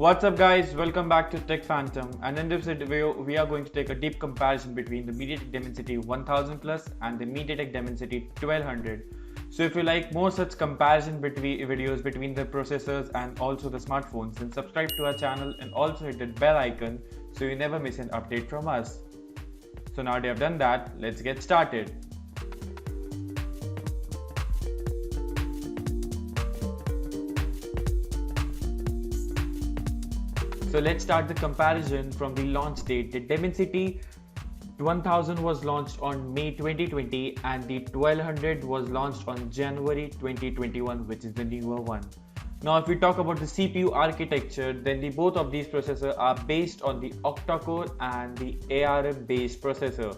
What's up guys, welcome back to Tech Phantom, and in this video we are going to take a deep comparison between the MediaTek Dimensity 1000 Plus and the MediaTek Dimensity 1200. So if you like more such comparison videos between the processors and also the smartphones, then subscribe to our channel and also hit that bell icon so you never miss an update from us. So now that I've done that, let's get started. So let's start the comparison from the launch date. The Dimensity 1000 was launched on May 2020 and the 1200 was launched on January 2021, which is the newer one. Now if we talk about the CPU architecture, then both of these processors are based on the octa-core and the ARM based processor.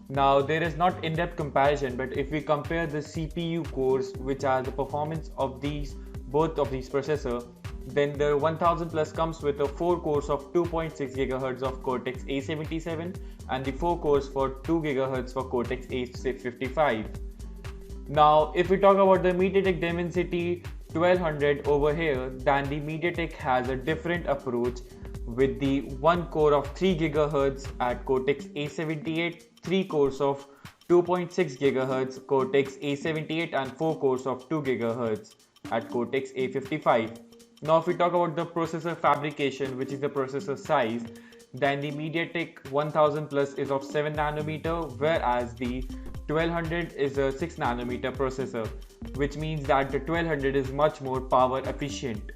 Now there is not in-depth comparison, but if we compare the CPU cores, which are the performance of both of these processors, then the 1000 Plus comes with a 4 cores of 2.6 GHz of Cortex A77 and the 4 cores for 2 GHz for Cortex A55. Now if we talk about the MediaTek Dimensity 1200 over here, then the MediaTek has a different approach with the 1 core of 3 GHz at Cortex A78, 3 cores of 2.6 GHz Cortex A78 and 4 cores of 2 GHz at Cortex A55. Now if we talk about the processor fabrication, which is the processor size, then the MediaTek 1000 Plus is of 7 nanometer, whereas the 1200 is a 6 nanometer processor, which means that the 1200 is much more power efficient.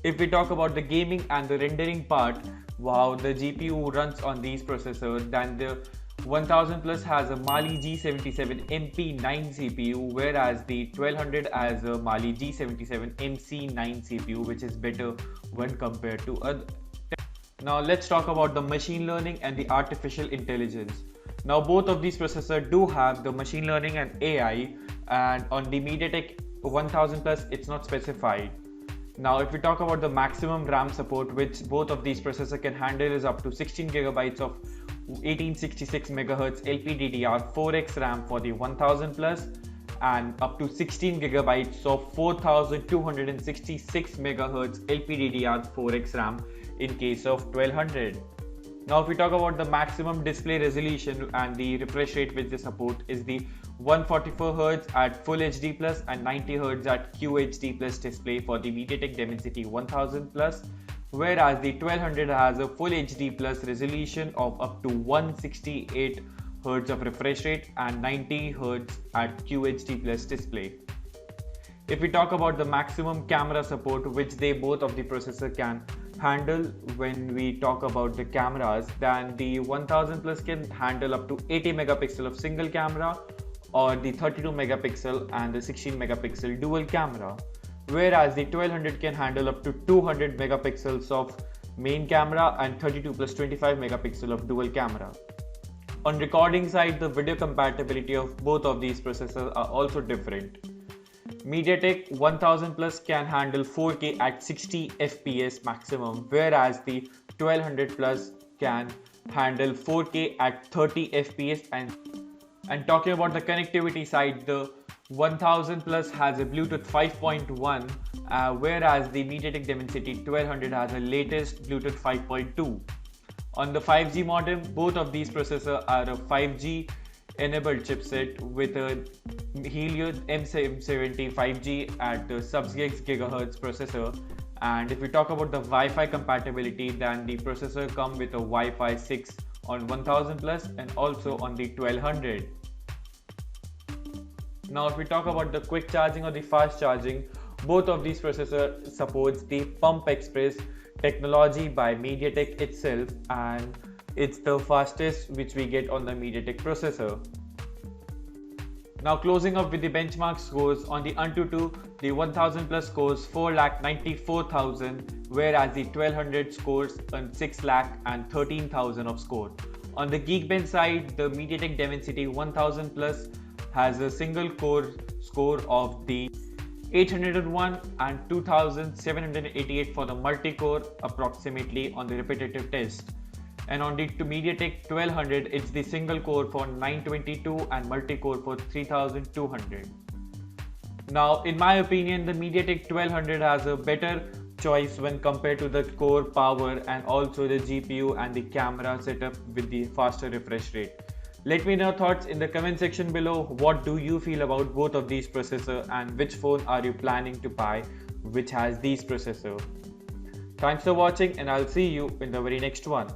If we talk about the gaming and the rendering part, wow, the GPU runs on these processors, then the 1000 Plus has a Mali G77 MP9 CPU, whereas the 1200 has a Mali G77 MC9 CPU, which is better when compared to other. Now let's talk about the machine learning and the artificial intelligence. Now both of these processors do have the machine learning and AI, and on the MediaTek 1000 Plus it's not specified. Now if we talk about the maximum RAM support, which both of these processors can handle, is up to 16 GB of 1866 MHz LPDDR4X RAM for the 1000 Plus and up to 16 GB of 4266 MHz LPDDR4X RAM in case of 1200. Now if we talk about the maximum display resolution and the refresh rate which they support, is the 144 Hz at Full HD Plus and 90 Hz at QHD Plus display for the MediaTek Dimensity 1000 Plus, whereas the 1200 has a Full HD Plus resolution of up to 168 Hz of refresh rate and 90 Hz at QHD Plus display. If we talk about the maximum camera support, which both of the processor can handle when we talk about the cameras, then the 1000 Plus can handle up to 80 megapixel of single camera or the 32 megapixel and the 16 megapixel dual camera, whereas the 1200 can handle up to 200 megapixels of main camera and 32 plus 25 megapixel of dual camera. On recording side, the video compatibility of both of these processors are also different. MediaTek 1000 Plus can handle 4K at 60 FPS maximum, whereas the 1200 Plus can handle 4K at 30 FPS. And talking about the connectivity side, the 1000 Plus has a Bluetooth 5.1, whereas the MediaTek Dimensity 1200 has a latest Bluetooth 5.2. On the 5G modem, both of these processors are a 5G enabled chipset with a Helio M770 5G at sub-6 GHz processor. And if we talk about the Wi-Fi compatibility, then the processor comes with a Wi-Fi 6 on 1000 Plus and also on the 1200. Now if we talk about the quick charging or the fast charging, both of these processors supports the Pump Express technology by MediaTek itself, and it's the fastest which we get on the MediaTek processor. Now closing up with the benchmark scores, on the AnTuTu, the 1000 Plus scores 4,94,000, whereas the 1200 scores 6,13,000 of score. On the Geekbench side, the MediaTek Dimensity 1000 Plus has a single core score of the 801 and 2788 for the multi-core approximately on the repetitive test. And on the MediaTek 1200, it's the single core for 922 and multi-core for 3200. Now, in my opinion, the MediaTek 1200 has a better choice when compared to the core power and also the GPU and the camera setup with the faster refresh rate. Let me know your thoughts in the comment section below. What do you feel about both of these processors and which phone are you planning to buy which has these processors? Thanks for watching and I'll see you in the very next one.